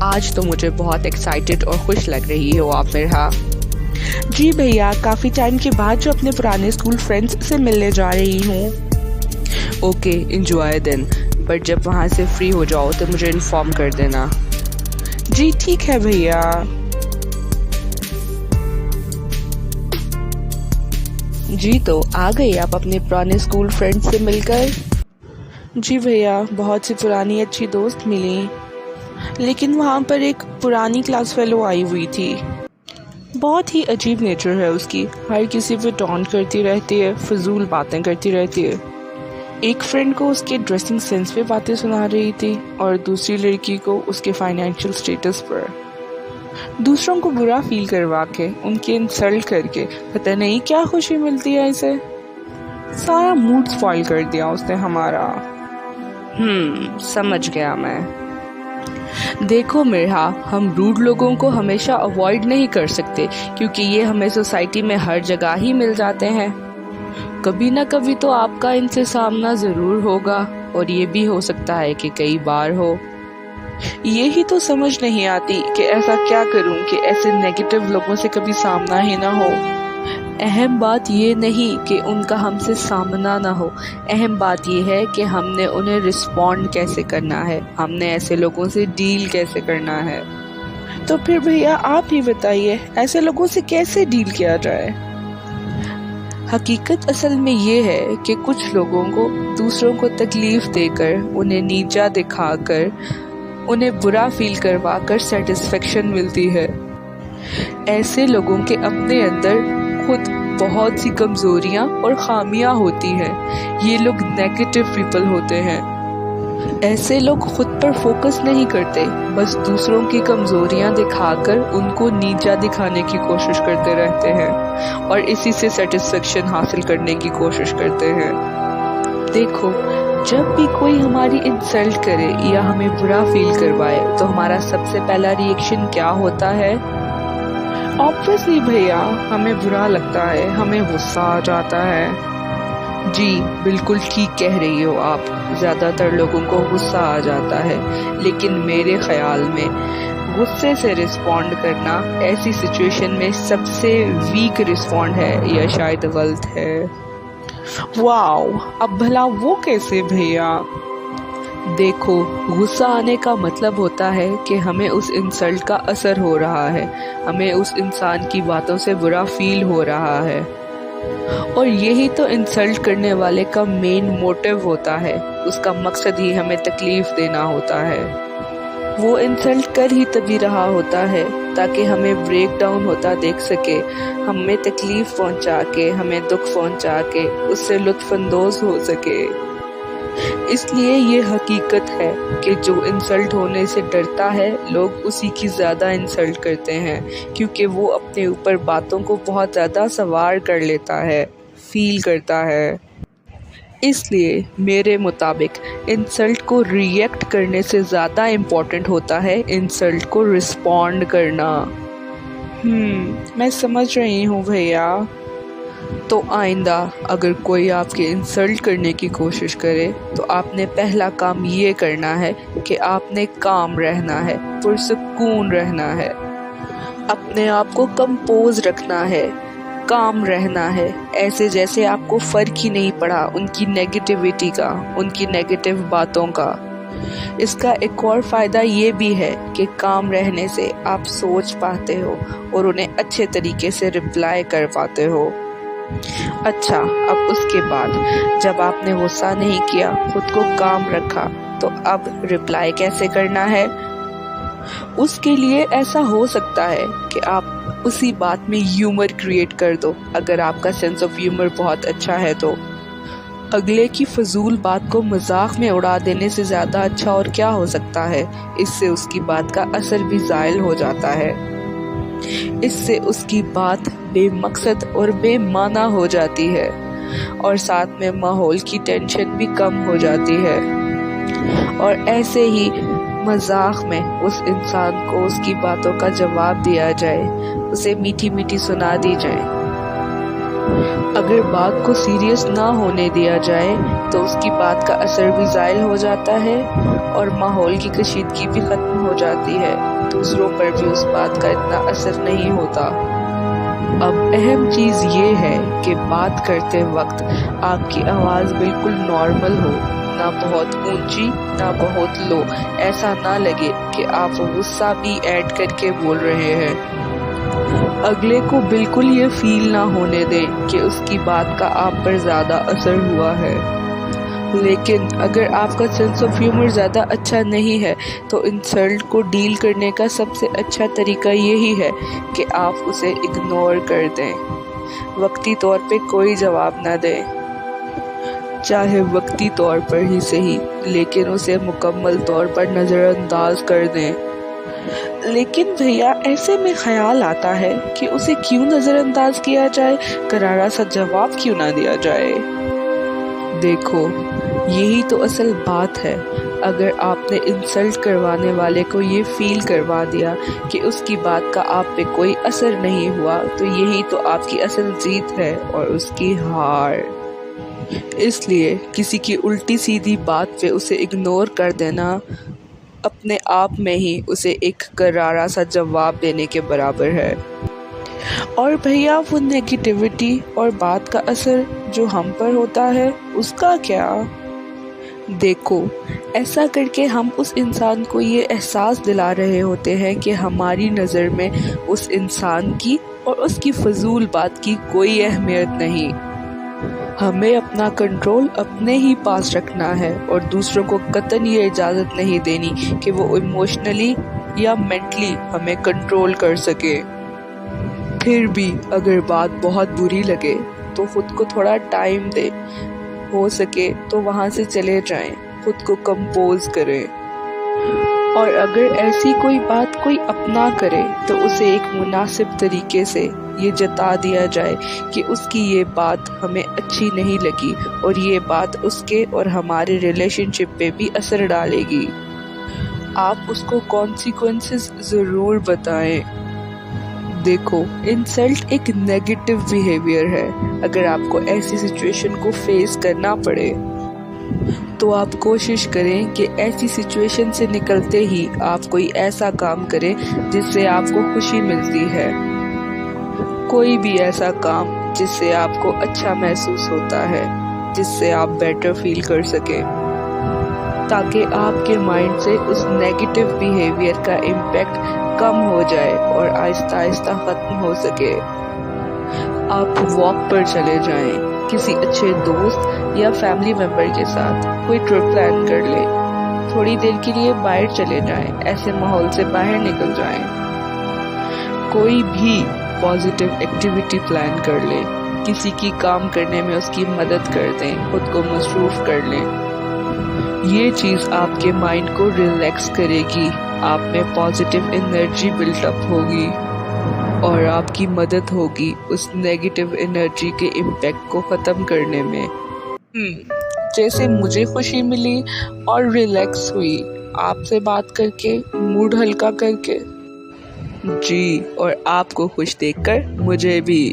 आज तो मुझे बहुत एक्साइटेड और खुश लग रही हो आप मिरहा। जी भैया, काफ़ी टाइम के बाद जो अपने पुराने स्कूल फ्रेंड्स से मिलने जा रही हूँ। ओके, एंजॉय देन, बट जब वहाँ से फ्री हो जाओ तो मुझे इन्फॉर्म कर देना। जी ठीक है भैया। जी तो आ गई आप अपने पुराने स्कूल फ्रेंड्स से मिलकर? जी भैया, बहुत सी पुरानी अच्छी दोस्त मिली, लेकिन वहाँ पर एक पुरानी क्लास फेलो आई हुई थी। बहुत ही अजीब नेचर है उसकी, हर किसी पे टॉन्ट करती रहती है, फजूल बातें करती रहती है। एक फ्रेंड को उसके ड्रेसिंग सेंस पे बातें सुना रही थी और दूसरी लड़की को उसके फाइनेंशियल स्टेटस पर। दूसरों को बुरा फील करवा के, उनके इंसल्ट करके पता नहीं क्या खुशी मिलती है इसे। सारा मूड स्पॉइल कर दिया उसने हमारा। समझ गया मैं। देखो मिरहा, हम रूड लोगों को हमेशा अवॉइड नहीं कर सकते क्योंकि ये हमें सोसाइटी में हर जगह ही मिल जाते हैं। कभी ना कभी तो आपका इनसे सामना जरूर होगा और ये भी हो सकता है कि कई बार हो। यही तो समझ नहीं आती कि ऐसा क्या करूं कि ऐसे नेगेटिव लोगों से कभी सामना ही ना हो। अहम बात ये नहीं कि उनका हमसे सामना ना हो, अहम बात ये है कि हमने उन्हें रिस्पॉन्ड कैसे करना है, हमने ऐसे लोगों से डील कैसे करना है। तो फिर भैया आप ही बताइए, ऐसे लोगों से कैसे डील किया जाए? हकीकत असल में ये है कि कुछ लोगों को दूसरों को तकलीफ देकर, उन्हें नीचा दिखाकर, उन्हें बुरा फील करवाकर सेटिस्फेक्शन मिलती है। ऐसे लोगों के अपने अंदर खुद बहुत सी कमजोरियां और खामियां होती हैं। ये लोग नेगेटिव पीपल होते हैं। ऐसे लोग खुद पर फोकस नहीं करते, बस दूसरों की कमजोरियां दिखाकर उनको नीचा दिखाने की कोशिश करते रहते हैं और इसी से सेटिस्फेक्शन हासिल करने की कोशिश करते हैं। देखो, जब भी कोई हमारी इंसल्ट करे या हमें बुरा फील करवाए तो हमारा सबसे पहला रिएक्शन क्या होता है? ऑब्वियसली भैया, हमें बुरा लगता है, हमें गुस्सा आ जाता है। जी बिल्कुल ठीक कह रही हो आप, ज्यादातर लोगों को गुस्सा आ जाता है, लेकिन मेरे ख्याल में गुस्से से रिस्पॉन्ड करना ऐसी सिचुएशन में सबसे वीक रिस्पॉन्ड है या शायद गलत है। वाओ, अब भला वो कैसे भैया? देखो, गुस्सा आने का मतलब होता है कि हमें उस इंसल्ट का असर हो रहा है, हमें उस इंसान की बातों से बुरा फील हो रहा है और यही तो इंसल्ट करने वाले का मेन मोटिव होता है। उसका मकसद ही हमें तकलीफ देना होता है। वो इंसल्ट कर ही तभी रहा होता है ताकि हमें ब्रेक डाउन होता देख सके, हमें तकलीफ पहुंचा के, हमें दुख पहुंचा के उससे लुत्फानंदोज हो सके। इसलिए ये हकीकत है कि जो इंसल्ट होने से डरता है, लोग उसी की ज़्यादा इंसल्ट करते हैं क्योंकि वो अपने ऊपर बातों को बहुत ज़्यादा सवार कर लेता है, फील करता है। इसलिए मेरे मुताबिक इंसल्ट को रिएक्ट करने से ज़्यादा इम्पोर्टेंट होता है इंसल्ट को रिस्पॉन्ड करना। मैं समझ रही हूँ भैया। तो आइंदा अगर कोई आपके इंसल्ट करने की कोशिश करे तो आपने पहला काम ये करना है कि आपने काम रहना है, पुरसुकून रहना है, अपने आप को कंपोज रखना है, काम रहना है, ऐसे जैसे आपको फर्क ही नहीं पड़ा उनकी नेगेटिविटी का, उनकी नेगेटिव बातों का। इसका एक और फ़ायदा ये भी है कि काम रहने से आप सोच पाते हो और उन्हें अच्छे तरीके से रिप्लाई कर पाते हो। अच्छा, अब उसके बाद जब आपने गुस्सा नहीं किया, खुद को काम रखा, तो अब रिप्लाई कैसे करना है? उसके लिए ऐसा हो सकता है कि आप उसी बात में ह्यूमर क्रिएट कर दो। अगर आपका सेंस ऑफ ह्यूमर बहुत अच्छा है तो अगले की फजूल बात को मजाक में उड़ा देने से ज़्यादा अच्छा और क्या हो सकता है। इससे उसकी बात का असर भी ज़ायल हो जाता है, इससे उसकी बात बेमकसद और बेमाना हो जाती है और साथ में माहौल की टेंशन भी कम हो जाती है। और ऐसे ही मजाक में उस इंसान को उसकी बातों का जवाब दिया जाए, उसे मीठी मीठी सुना दी जाए, अगर बात को सीरियस ना होने दिया जाए तो उसकी बात का असर भी ज़ायल हो जाता है और माहौल की कशीदगी भी ख़त्म हो जाती है। दूसरों पर भी उस बात का इतना असर नहीं होता। अब अहम चीज़ ये है कि बात करते वक्त आपकी आवाज़ बिल्कुल नॉर्मल हो, ना बहुत ऊंची ना बहुत लो। ऐसा ना लगे कि आप गुस्सा भी ऐड करके बोल रहे हैं। अगले को बिल्कुल ये फील ना होने दें कि उसकी बात का आप पर ज़्यादा असर हुआ है। लेकिन अगर आपका सेंस ऑफ ह्यूमर ज़्यादा अच्छा नहीं है तो इंसल्ट को डील करने का सबसे अच्छा तरीका यही है कि आप उसे इग्नोर कर दें। वक्ती तौर पे कोई जवाब ना दें, चाहे वक्ती तौर पर ही सही, लेकिन उसे मुकम्मल तौर पर नज़रअंदाज कर दें। लेकिन भैया ऐसे में ख्याल आता है कि उसे क्यों नज़रअंदाज किया जाए, करारा सा जवाब क्यों ना दिया जाए। देखो, यही तो असल बात है। अगर आपने इंसल्ट करवाने वाले को ये फील करवा दिया कि उसकी बात का आप पे कोई असर नहीं हुआ, तो यही तो आपकी असल जीत है और उसकी हार। इसलिए किसी की उल्टी सीधी बात पे उसे इग्नोर कर देना अपने आप में ही उसे एक करारा सा जवाब देने के बराबर है। और भैया वो नेगेटिविटी और बात का असर जो हम पर होता है उसका क्या? देखो, ऐसा करके हम उस इंसान को ये एहसास दिला रहे होते हैं कि हमारी नज़र में उस इंसान की और उसकी फजूल बात की कोई अहमियत नहीं। हमें अपना कंट्रोल अपने ही पास रखना है और दूसरों को कतई ये इजाज़त नहीं देनी कि वो इमोशनली या मेंटली हमें कंट्रोल कर सके। फिर भी अगर बात बहुत बुरी लगे तो खुद को थोड़ा टाइम दे, हो सके तो वहाँ से चले जाएं, खुद को कंपोज करें। और अगर ऐसी कोई बात कोई अपना करे तो उसे एक मुनासिब तरीके से ये जता दिया जाए कि उसकी ये बात हमें अच्छी नहीं लगी और ये बात उसके और हमारे रिलेशनशिप पे भी असर डालेगी। आप उसको कॉन्सिक्वेंसेस ज़रूर बताएं। देखो, इंसल्ट एक नेगेटिव बिहेवियर है। अगर आपको ऐसी सिचुएशन को फेस करना पड़े तो आप कोशिश करें कि ऐसी सिचुएशन से निकलते ही आप कोई ऐसा काम करें जिससे आपको खुशी मिलती है। कोई भी ऐसा काम जिससे आपको अच्छा महसूस होता है, जिससे आप बेटर फील कर सकें, ताकि आपके माइंड से उस नेगेटिव बिहेवियर का इम्पैक्ट कम हो जाए और आहिस्ता आहिस्ता ख़त्म हो सके। आप वॉक पर चले जाएं, किसी अच्छे दोस्त या फैमिली मेम्बर के साथ कोई ट्रिप प्लान कर लें, थोड़ी देर के लिए बाहर चले जाएं, ऐसे माहौल से बाहर निकल जाएं। कोई भी पॉजिटिव एक्टिविटी प्लान कर लें, किसी की काम करने में उसकी मदद कर दें, खुद को मसरूफ़ कर लें। ये चीज़ आपके माइंड को रिलैक्स करेगी, आप में पॉजिटिव एनर्जी बिल्टअप होगी और आपकी मदद होगी उस नेगेटिव एनर्जी के इम्पैक्ट को ख़त्म करने में। जैसे मुझे खुशी मिली और रिलैक्स हुई आपसे बात करके, मूड हल्का करके। जी, और आपको खुश देखकर मुझे भी।